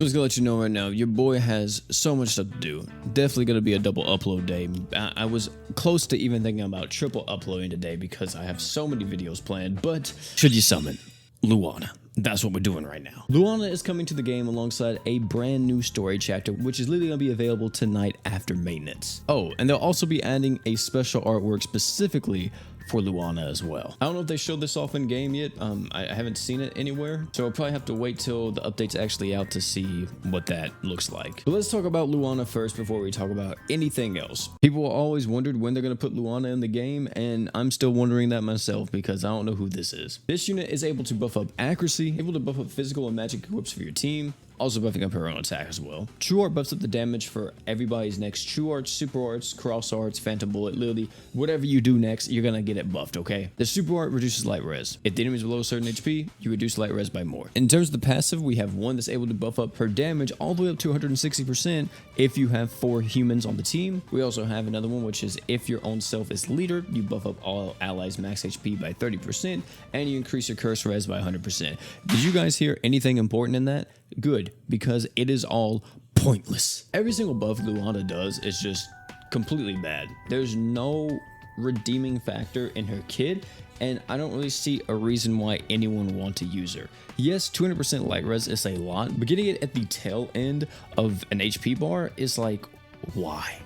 I'm just gonna let you know right now, your boy has so much stuff to do. Definitely gonna be a double upload day. I was close to even thinking about triple uploading today because I have so many videos planned, but should you summon Luana? That's what we're doing right now. Luana is coming to the game alongside a brand new story chapter, which is literally going to be available tonight after maintenance. Oh, and they'll also be adding a special artwork specifically for Luana as well. I don't know if they showed this off in game yet. I haven't seen it anywhere, so I'll probably have to wait till the update's actually out to see what that looks like. But let's talk about Luana first before we talk about anything else. People always wondered when they're going to put Luana in the game, and I'm still wondering that myself because I don't know who this is. This unit is able to buff up accuracy, able to buff up physical and magic equips for your team, also buffing up her own attack as well. True Art buffs up the damage for everybody's next True Arts, Super Arts, Cross Arts, Phantom Bullet, literally whatever you do next, you're gonna get it buffed, okay? The Super Art reduces light res. If the enemy is below a certain HP, you reduce light res by more. In terms of the passive, we have one that's able to buff up her damage all the way up to 160% if you have 4 humans on the team. We also have another one, which is if your own self is leader, you buff up all allies max HP by 30%, and you increase your curse res by 100%. Did you guys hear anything important in that? Good, because it is all pointless. Every single buff Luana does is just completely bad. There's no redeeming factor in her kit, and I don't really see a reason why anyone would want to use her. Yes, 200% light res is a lot, but getting it at the tail end of an HP bar is like, why?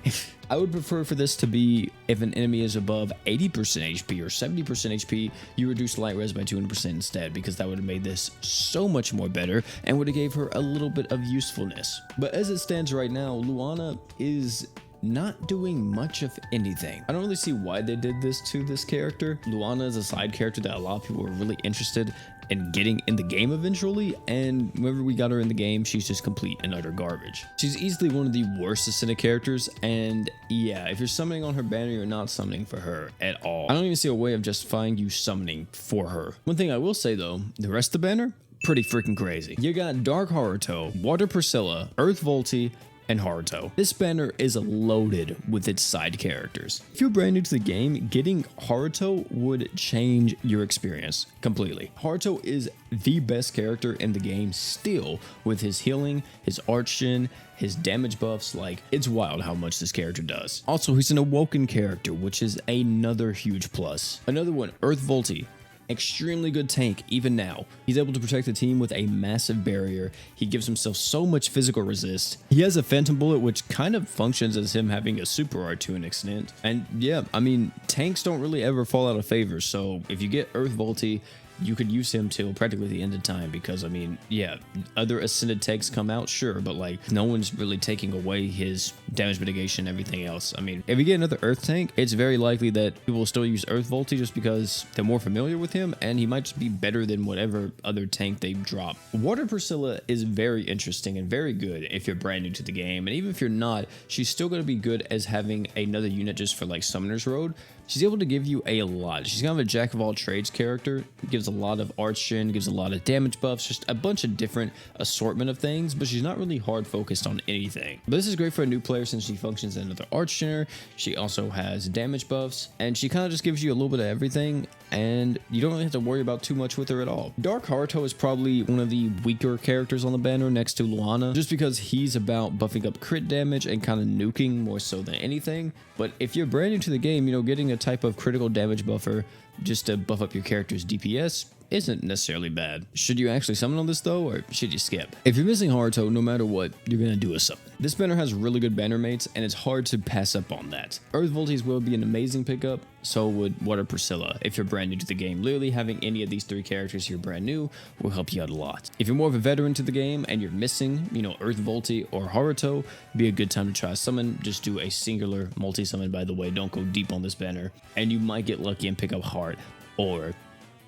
I would prefer for this to be if an enemy is above 80% HP or 70% HP, you reduce light res by 200% instead, because that would have made this so much more better and would have gave her a little bit of usefulness. But as it stands right now, Luana is not doing much of anything. I don't really see why they did this to this character. Luana is a side character that a lot of people were really interested in getting in the game eventually, and whenever we got her in the game, she's just complete and utter garbage. She's easily one of the worst Ascended characters, and yeah, if you're summoning on her banner, you're not summoning for her at all. I don't even see a way of justifying you summoning for her. One thing I will say though, the rest of the banner, pretty freaking crazy. You got Dark Haruto, Water Priscilla, Earth Volty, and Haruto. This banner is loaded with its side characters. If you're brand new to the game, getting Haruto would change your experience completely. Haruto is the best character in the game still, with his healing, his arch gen, his damage buffs. Like, it's wild how much this character does. Also, he's an awoken character, which is another huge plus. Another one, Earth Volty. Extremely good tank even now. He's able to protect the team with a massive barrier. He gives himself so much physical resist. He has a Phantom Bullet, which kind of functions as him having a Super Art to an extent. And yeah, I mean, tanks don't really ever fall out of favor, so if you get Earth Volty, you could use him till practically the end of time, because I mean, yeah, other Ascended tanks come out, sure, but like no one's really taking away his damage mitigation and everything else. I mean, if you get another Earth tank, it's very likely that people will still use Earth Volty just because they're more familiar with him, and he might just be better than whatever other tank they drop. Water Priscilla is very interesting and very good if you're brand new to the game, and even if you're not, she's still going to be good as having another unit just for like Summoner's Road. She's able to give you a lot. She's kind of a jack of all trades character. Gives a lot of arch gen, gives a lot of damage buffs, just a bunch of different assortment of things, but she's not really hard focused on anything. But this is great for a new player since she functions as another arch gener. She also has damage buffs, and she kind of just gives you a little bit of everything, and you don't really have to worry about too much with her at all. Dark Haruto is probably one of the weaker characters on the banner next to Luana, just because he's about buffing up crit damage and kind of nuking more so than anything. But if you're brand new to the game, you know, getting a type of critical damage buffer just to buff up your character's DPS isn't necessarily bad. Should you actually summon on this though, or should you skip? If you're missing Haruto, no matter what, you're gonna do a summon. This banner has really good banner mates, and it's hard to pass up on that. Earth Volties will be an amazing pickup, so would Water Priscilla if you're brand new to the game. Literally having any of these 3 characters here brand new will help you out a lot. If you're more of a veteran to the game and you're missing, you know, Earth Volty or Haruto, be a good time to try a summon. Just do a singular multi-summon, by the way. Don't go deep on this banner, and you might get lucky and pick up Heart or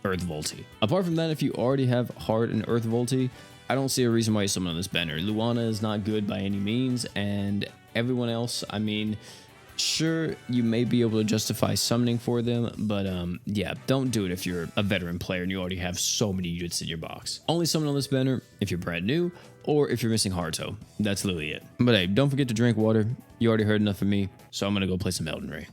Earth Volty. Apart from that, if you already have Heart and Earth Volty, I don't see a reason why you summon on this banner. Luana is not good by any means, and everyone else, I mean, sure, you may be able to justify summoning for them, but yeah, don't do it if you're a veteran player and you already have so many units in your box. Only summon on this banner if you're brand new, or if you're missing Haruto. That's literally it. But hey, don't forget to drink water. You already heard enough from me, so I'm gonna go play some Elden Ring.